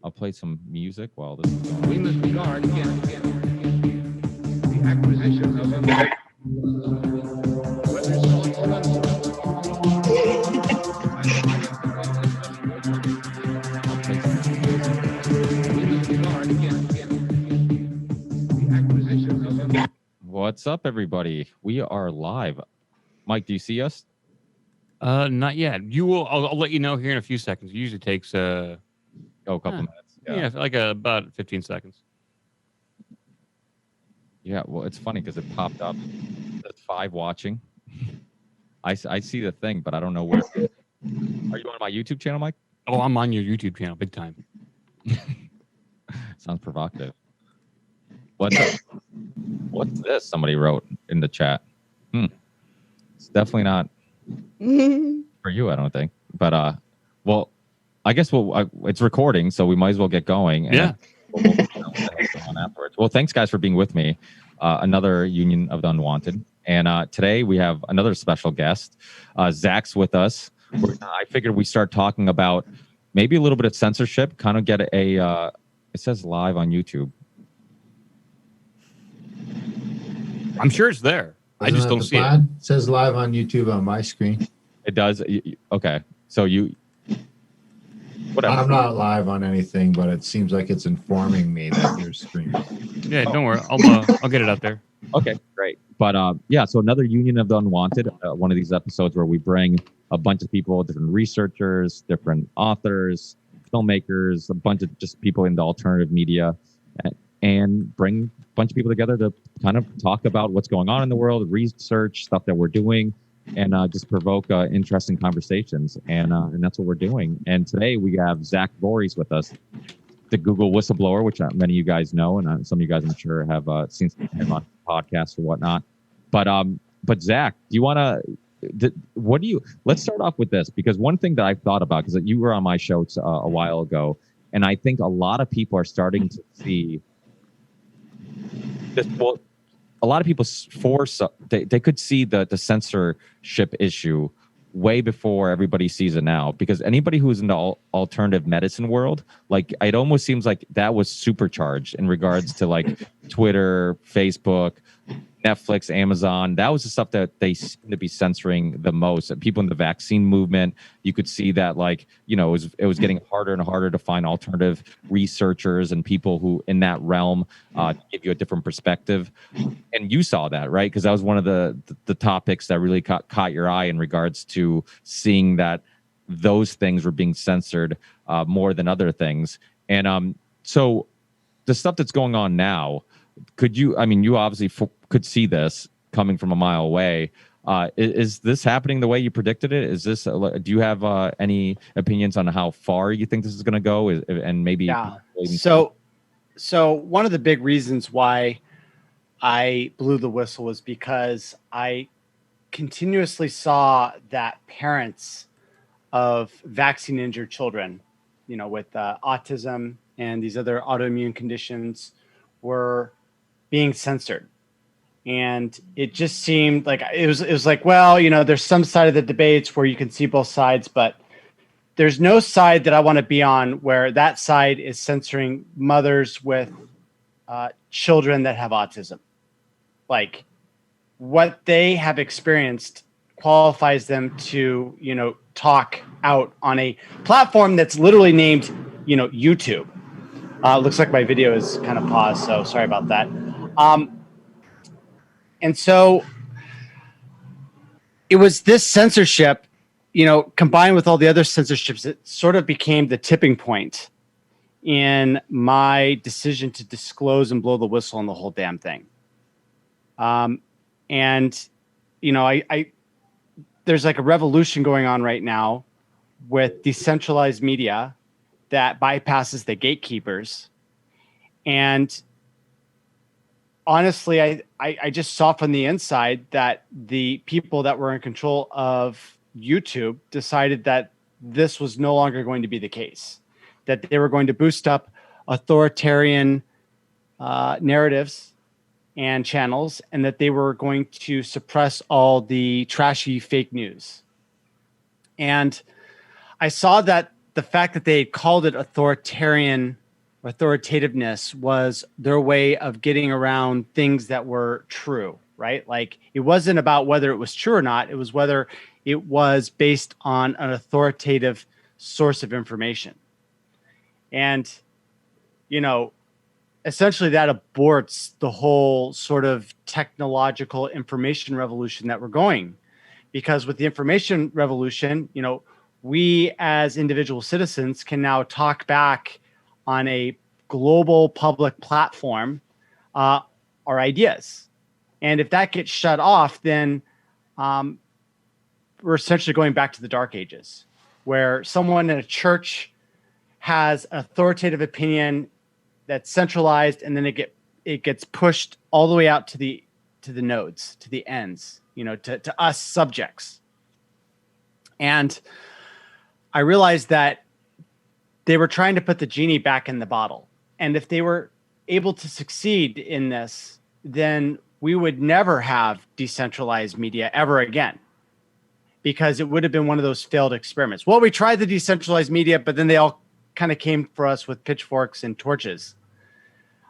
I'll play some music while this is going. We must guard against the acquisition of whether sought or I'll play some music. we must guard against the acquisition of What's up, everybody? We are live. Mike, do you see us? Not yet. You will. I'll let you know here in a few seconds. It usually takes a couple minutes. Yeah, like about 15 seconds. Yeah, well, it's funny because it popped up. There's 5 watching. I see the thing, but I don't know where. Are you on my YouTube channel, Mike? Oh, I'm on your YouTube channel, big time. Sounds provocative. What's this? Somebody wrote in the chat. It's definitely not for you, I don't think. But well, I guess it's recording, so we might as well get going. And yeah. We'll know what the hell's going on afterwards. Well, thanks guys for being with me. Another Union of the Unwanted, and today we have another special guest. Zach's with us. I figured we start talking about maybe a little bit of censorship. Kind of get a. It says live on YouTube. I'm sure it's there. I just don't see it. It says live on YouTube on my screen. It does. Okay, so you. Whatever. I'm not live on anything, but it seems like it's informing me that you're streaming. Yeah, don't worry. I'll get it up there. Okay, great. But yeah, so another Union of the Unwanted, one of these episodes where we bring a bunch of people, different researchers, different authors, filmmakers, a bunch of just people in the alternative media, and bring a bunch of people together to kind of talk about what's going on in the world, research, stuff that we're doing, and just provoke interesting conversations. And that's what we're doing. And today we have Zach Voorhees with us, the Google Whistleblower, which many of you guys know, and some of you guys I'm sure have seen him on podcasts or whatnot. But Zach, do you want to? Let's start off with this, because one thing that I've thought about, because you were on my show a while ago, and I think a lot of people are starting to see this. Well, a lot of people they could see the censorship issue way before everybody sees it now, because anybody who's in the alternative medicine world, like, it almost seems like that was supercharged in regards to like Twitter, Facebook, Netflix, Amazon. That was the stuff that they seem to be censoring the most. People in the vaccine movement, you could see that, like, you know, it was getting harder and harder to find alternative researchers and people who in that realm give you a different perspective. And you saw that, right? Because that was one of the topics that really caught your eye in regards to seeing that those things were being censored more than other things. And so the stuff that's going on now, you obviously could see this coming from a mile away. Is this happening the way you predicted it? Is this? Do you have any opinions on how far you think this is going to go? And maybe So one of the big reasons why I blew the whistle was because I continuously saw that parents of vaccine injured children, you know, with autism and these other autoimmune conditions, were being censored. And it just seemed like it was like, well, you know, there's some side of the debates where you can see both sides, but there's no side that I want to be on where that side is censoring mothers with children that have autism. Like, what they have experienced qualifies them to, you know, talk out on a platform that's literally named, you know, YouTube. Looks like my video is kind of paused, so sorry about that. And so it was this censorship, you know, combined with all the other censorships, that sort of became the tipping point in my decision to disclose and blow the whistle on the whole damn thing. And, you know, I there's like a revolution going on right now with decentralized media that bypasses the gatekeepers. And honestly, I just saw from the inside that the people that were in control of YouTube decided that this was no longer going to be the case, that they were going to boost up authoritarian narratives and channels, and that they were going to suppress all the trashy fake news. And I saw that the fact that they called it authoritativeness was their way of getting around things that were true, right? Like it wasn't about whether it was true or not. It was whether it was based on an authoritative source of information. And, essentially that aborts the whole sort of technological information revolution that we're going. Because with the information revolution, we as individual citizens can now talk back on a global public platform our ideas. And if that gets shut off, then we're essentially going back to the Dark Ages, where someone in a church has an authoritative opinion that's centralized, and then it gets pushed all the way out to the nodes, to the ends, to us subjects. And I realized that they were trying to put the genie back in the bottle. And if they were able to succeed in this, then we would never have decentralized media ever again, because it would have been one of those failed experiments. Well, we tried the decentralized media, but then they all kind of came for us with pitchforks and torches.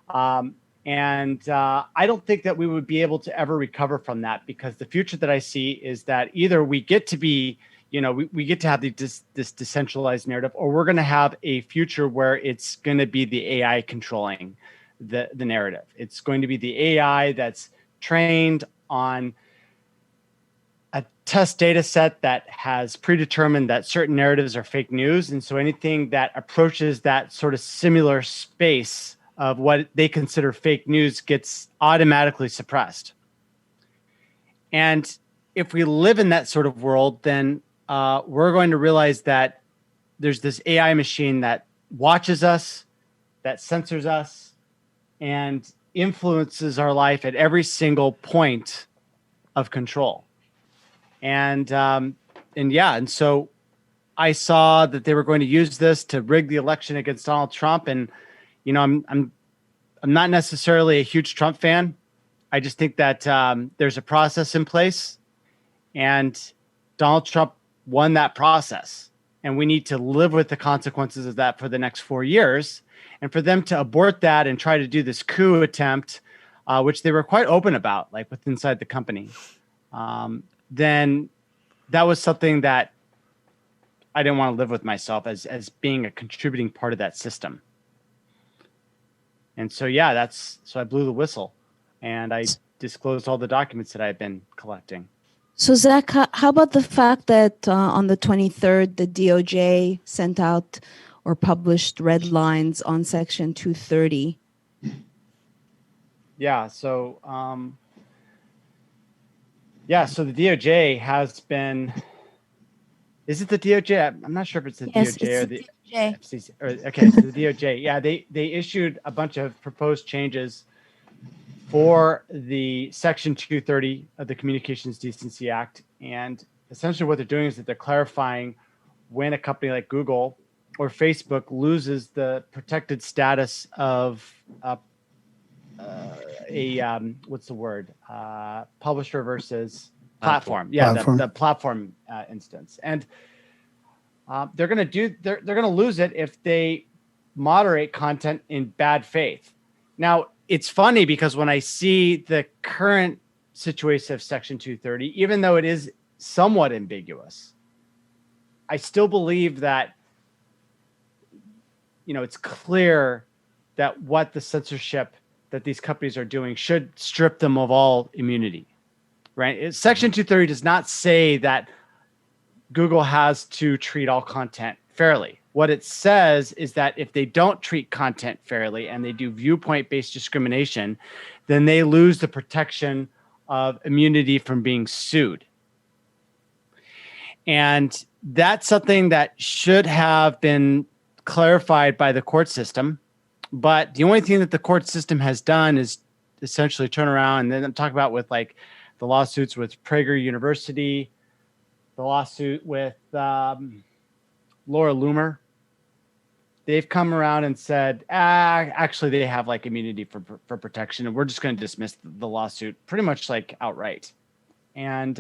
I don't think that we would be able to ever recover from that, because the future that I see is that either we get to be, we get to have this decentralized narrative, or we're going to have a future where it's going to be the AI controlling the narrative. It's going to be the AI that's trained on a test data set that has predetermined that certain narratives are fake news. And so anything that approaches that sort of similar space of what they consider fake news gets automatically suppressed. And if we live in that sort of world, then we're going to realize that there's this AI machine that watches us, that censors us, and influences our life at every single point of control. And so I saw that they were going to use this to rig the election against Donald Trump. And, I'm not necessarily a huge Trump fan. I just think that there's a process in place, and Donald Trump won that process. And we need to live with the consequences of that for the next 4 years. And for them to abort that and try to do this coup attempt, which they were quite open about, like with inside the company, then that was something that I didn't want to live with myself as being a contributing part of that system. And so, so I blew the whistle, and I disclosed all the documents that I've been collecting. So Zach, how about the fact that on the 23rd, the DOJ sent out or published red lines on Section 230? Yeah. So, so the DOJ has been. Is it the DOJ? I'm not sure if it's the DOJ or the FCC. Okay, so the DOJ. Yeah, they issued a bunch of proposed changes for the Section 230 of the Communications Decency Act. And essentially what they're doing is that they're clarifying when a company like Google or Facebook loses the protected status of what's the word? Publisher versus platform. Yeah, platform. The platform instance. And they're going to lose it if they moderate content in bad faith. Now, it's funny because when I see the current situation of Section 230, even though it is somewhat ambiguous, I still believe that, it's clear that what the censorship that these companies are doing should strip them of all immunity, right? Section 230 does not say that Google has to treat all content fairly. What it says is that if they don't treat content fairly and they do viewpoint-based discrimination, then they lose the protection of immunity from being sued. And that's something that should have been clarified by the court system. But the only thing that the court system has done is essentially turn around, and then I'm talking about with like the lawsuits with Prager University, the lawsuit with Laura Loomer. They've come around and said, actually, they have like immunity for protection, and we're just going to dismiss the lawsuit pretty much like outright. And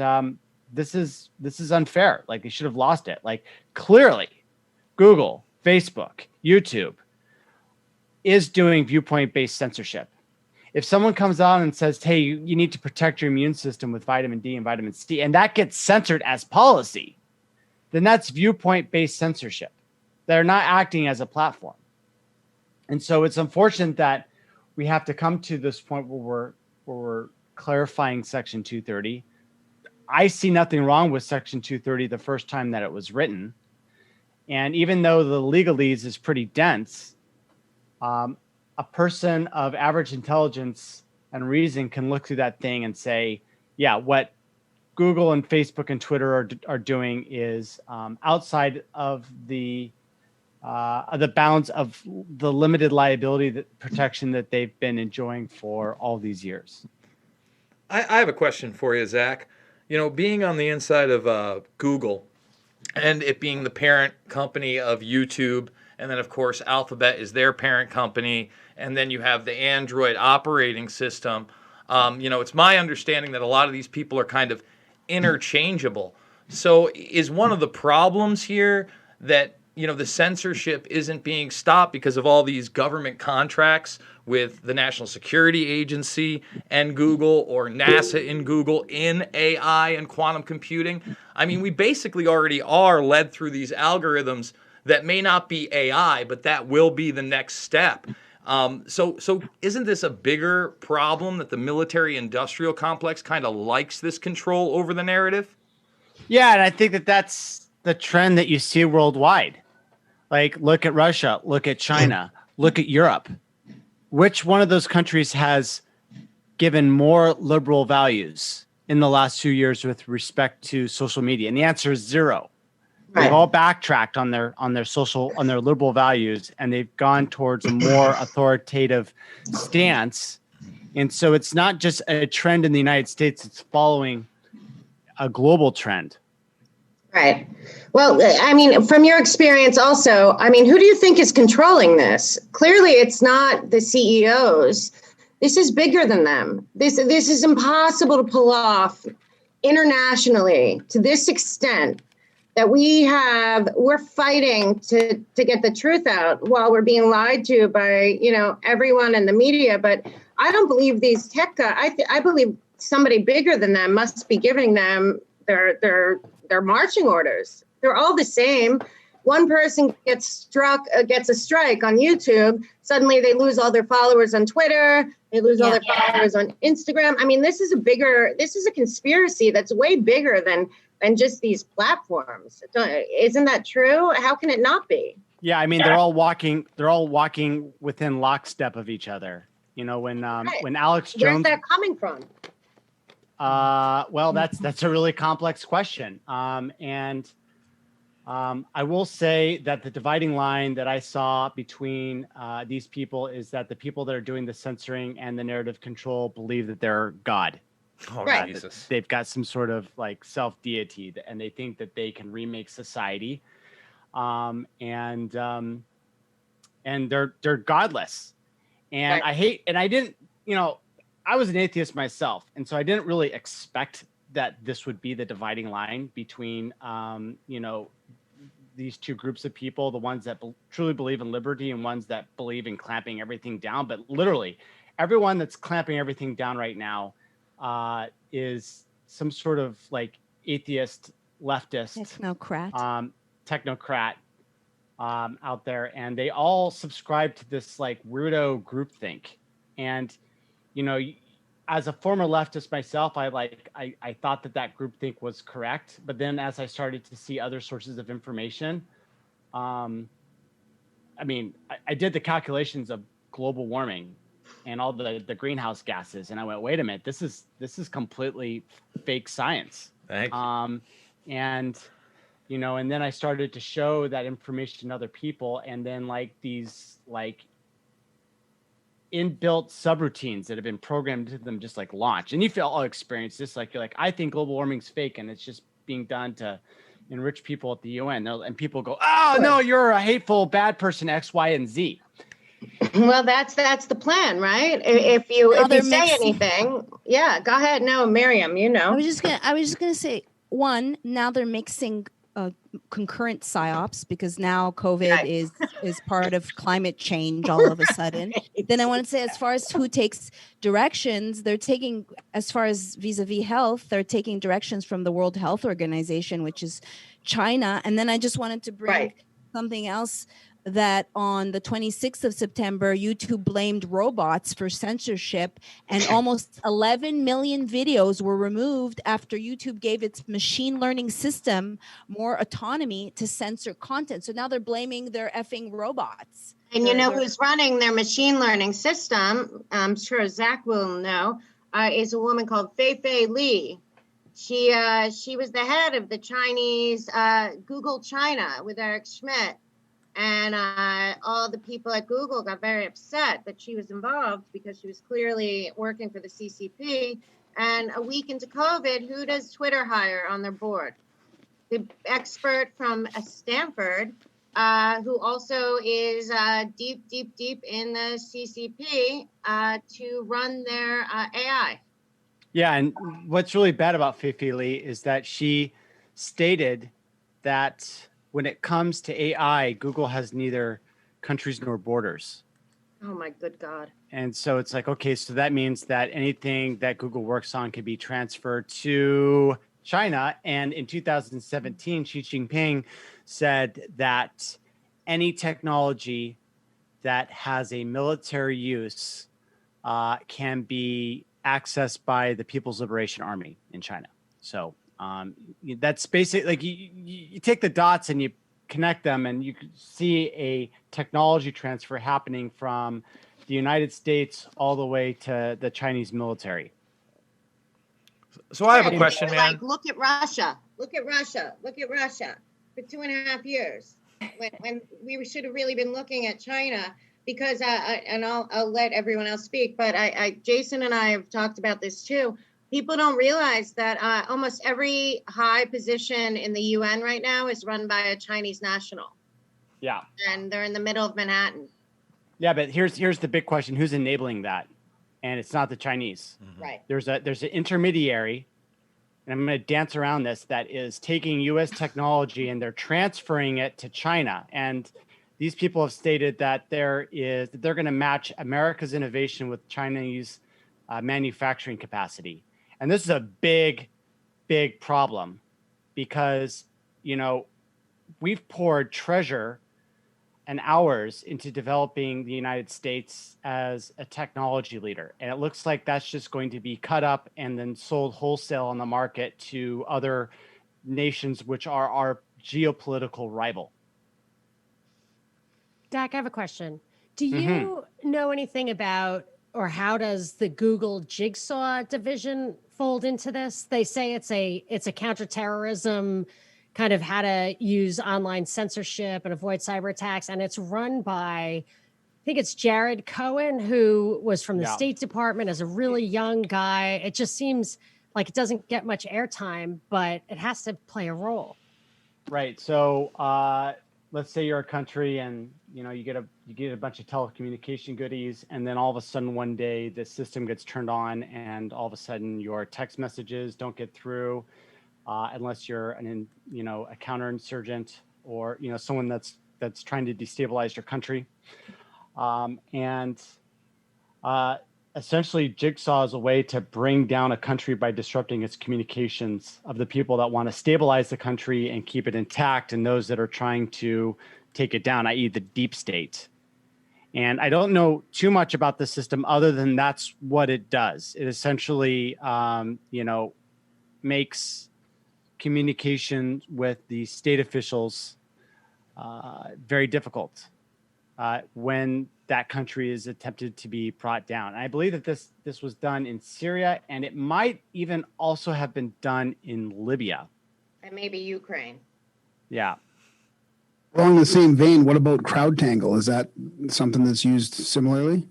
this is unfair. Like they should have lost it. Like clearly, Google, Facebook, YouTube is doing viewpoint-based censorship. If someone comes on and says, hey, you need to protect your immune system with vitamin D and vitamin C, and that gets censored as policy, then that's viewpoint-based censorship. They're not acting as a platform. And so it's unfortunate that we have to come to this point where we're clarifying Section 230. I see nothing wrong with Section 230 the first time that it was written. And even though the legalese is pretty dense, a person of average intelligence and reason can look through that thing and say, yeah, what Google and Facebook and Twitter are doing is outside of the bounds of the limited liability protection that they've been enjoying for all these years. I have a question for you, Zach. You know, being on the inside of Google and it being the parent company of YouTube, and then, of course, Alphabet is their parent company, and then you have the Android operating system. You know, it's my understanding that a lot of these people are kind of interchangeable. So is one of the problems here that, you know, the censorship isn't being stopped because of all these government contracts with the National Security Agency and Google, or NASA and Google in AI and quantum computing? I mean, we basically already are led through these algorithms that may not be AI, but that will be the next step. So isn't this a bigger problem that the military-industrial complex kind of likes this control over the narrative? Yeah, and I think that that's the trend that you see worldwide. Like, look at Russia, look at China, look at Europe. Which one of those countries has given more liberal values in the last 2 years with respect to social media? And the answer is zero. They've all backtracked on their liberal values, and they've gone towards a more authoritative stance. And so it's not just a trend in the United States, it's following a global trend. Right. Well, I mean, from your experience also, I mean, who do you think is controlling this? Clearly, it's not the CEOs. This is bigger than them. This is impossible to pull off internationally to this extent. That we're fighting to get the truth out while we're being lied to by, you know, everyone in the media. But I don't believe these tech guys. I believe somebody bigger than them must be giving them their marching orders. They're all the same. One person gets a strike on YouTube. Suddenly they lose all their followers on Twitter. They lose all their followers on Instagram. I mean, this is a conspiracy that's way bigger than just these platforms. Isn't that true? How can it not be? Yeah, I mean, they're all walking within lockstep of each other. You know, when Alex Jones, where's that coming from? Well, that's a really complex question. And I will say that the dividing line that I saw between these people is that the people that are doing the censoring and the narrative control believe that they're God. Oh, Right. Jesus. They've got some sort of like self-deity, and they think that they can remake society, and they're godless. And Right. I didn't, you know, I was an atheist myself, and so I didn't really expect that this would be the dividing line between, you know, these two groups of people, the ones that truly believe in liberty and ones that believe in clamping everything down. But literally, everyone that's clamping everything down right now is some sort of like atheist, leftist, technocrat out there, and they all subscribe to this like weirdo groupthink. And you know, as a former leftist myself, I thought that groupthink was correct, but then as I started to see other sources of information, I mean, I did the calculations of global warming and all the greenhouse gases, and I went, wait a minute, this is completely fake science. Thank you. And you know, and then I started to show that information to other people, and then like these like inbuilt subroutines that have been programmed into them just like launch. And you've all experienced this, like you're like, I think global warming's fake and it's just being done to enrich people at the UN. And people go, oh no, you're a hateful bad person, X, Y, and Z. Well, that's the plan, right? If you say anything, yeah, go ahead. No, Miriam, you know. I was just gonna say, one, now they're mixing concurrent psyops because now COVID is part of climate change all of a sudden. Then I want to say, as far as who takes directions, they're taking, as far as vis-a-vis health, they're taking directions from the World Health Organization, which is China. And then I just wanted to bring something else, that on the 26th of September, YouTube blamed robots for censorship, and almost 11 million videos were removed after YouTube gave its machine learning system more autonomy to censor content. So now they're blaming their effing robots. And you know who's running their machine learning system? I'm sure Zach will know. Is a woman called Fei Li. She was the head of the Chinese Google China with Eric Schmidt. And all the people at Google got very upset that she was involved because she was clearly working for the CCP. And a week into COVID, who does Twitter hire on their board? The expert from Stanford, who also is deep in the CCP to run their AI. Yeah, and what's really bad about Fei Li is that she stated that when it comes to AI, Google has neither countries nor borders. Oh my good God. And so it's like, okay, so that means that anything that Google works on can be transferred to China. And in 2017, Xi Jinping said that any technology that has a military use can be accessed by the People's Liberation Army in China. So that's basically like you take the dots and you connect them, and you can see a technology transfer happening from the United States all the way to the Chinese military. So I have a question, man. Like, look at Russia. Look at Russia for 2.5 years when we should have really been looking at China, because I'll let everyone else speak, but Jason and I have talked about this too. People don't realize that almost every high position in the UN right now is run by a Chinese national. Yeah. And they're in the middle of Manhattan. Yeah, but here's the big question: who's enabling that? And it's not the Chinese. Mm-hmm. Right. There's an intermediary, and I'm going to dance around this, that is taking U.S. technology and they're transferring it to China. And these people have stated that they're going to match America's innovation with Chinese manufacturing capacity. And this is a big problem because, we've poured treasure and hours into developing the United States as a technology leader. And it looks like that's just going to be cut up and then sold wholesale on the market to other nations, which are our geopolitical rival. Dak, I have a question. Do you know anything about, or how does the Google Jigsaw division fold into this? They say it's a counterterrorism, kind of how to use online censorship and avoid cyber attacks, and it's run by, I think it's Jared Cohen, who was from the State Department as a really young guy. It just seems like it doesn't get much airtime, but it has to play a role. Right. So let's say you're a country and you get a bunch of telecommunication goodies, and then all of a sudden one day the system gets turned on, and all of a sudden your text messages don't get through unless you're a counterinsurgent or someone that's trying to destabilize your country. Essentially, Jigsaw is a way to bring down a country by disrupting its communications of the people that want to stabilize the country and keep it intact, and those that are trying to take it down, i.e. the deep state. And I don't know too much about the system other than that's what it does. It essentially, makes communication with the state officials very difficult when that country is attempted to be brought down. And I believe that this was done in Syria, and it might even also have been done in Libya. And maybe Ukraine. Yeah. Along the same vein, what about Crowdtangle? Is that something that's used similarly?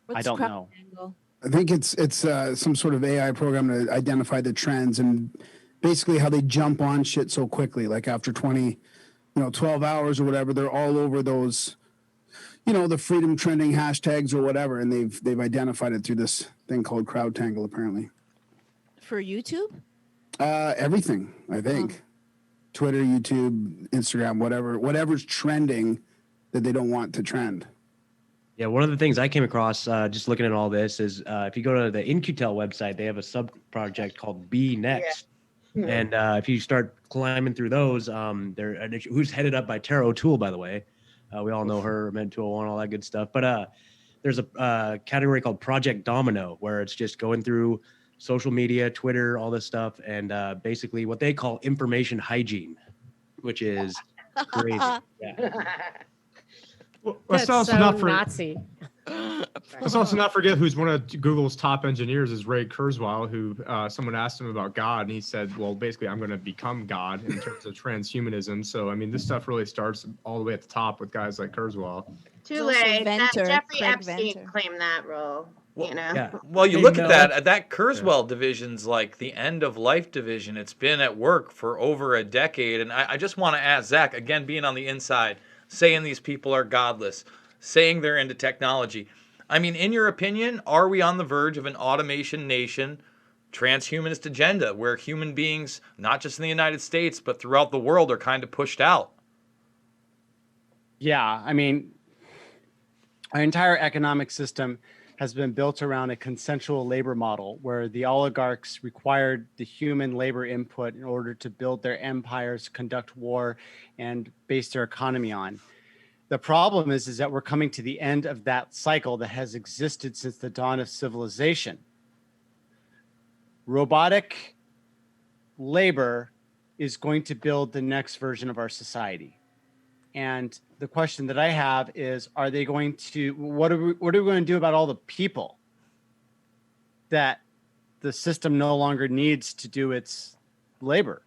What's I don't know. I think it's some sort of AI program to identify the trends and basically how they jump on shit so quickly. Like after 12 hours or whatever, they're all over those, the freedom trending hashtags or whatever, and they've identified it through this thing called Crowdtangle, apparently. For YouTube? Everything, I think. Twitter, YouTube, Instagram, whatever's trending that they don't want to trend. Yeah, one of the things I came across just looking at all this is if you go to the InQtel website, they have a sub project called Be Next. Yeah. And if you start climbing through those, who's headed up by Tara O'Toole, by the way. We all know her, Med 201, all that good stuff. But there's a category called Project Domino, where it's just going through social media, Twitter, all this stuff, and basically what they call information hygiene, which is crazy. Yeah. That's Nazi. Let's also not forget who's one of Google's top engineers is Ray Kurzweil, who someone asked him about God, and he said, well, basically, I'm going to become God in terms of transhumanism. So, I mean, this stuff really starts all the way at the top with guys like Kurzweil. Too late. Jeffrey Craig Epstein Venter. claimed that role. Well, You know. Yeah. Well, you Hey, look no. at that Kurzweil division's like the end of life division. It's been at work for over a decade. And I just want to ask Zach, again, being on the inside, saying these people are godless, saying they're into technology. I mean, in your opinion, are we on the verge of an automation nation, transhumanist agenda, where human beings, not just in the United States, but throughout the world, are kind of pushed out? Yeah, I mean, our entire economic system has been built around a consensual labor model where the oligarchs required the human labor input in order to build their empires, conduct war, and base their economy on. The problem is that we're coming to the end of that cycle that has existed since the dawn of civilization. Robotic labor is going to build the next version of our society. And the question that I have is, are they going to, what are we going to do about all the people that the system no longer needs to do its labor?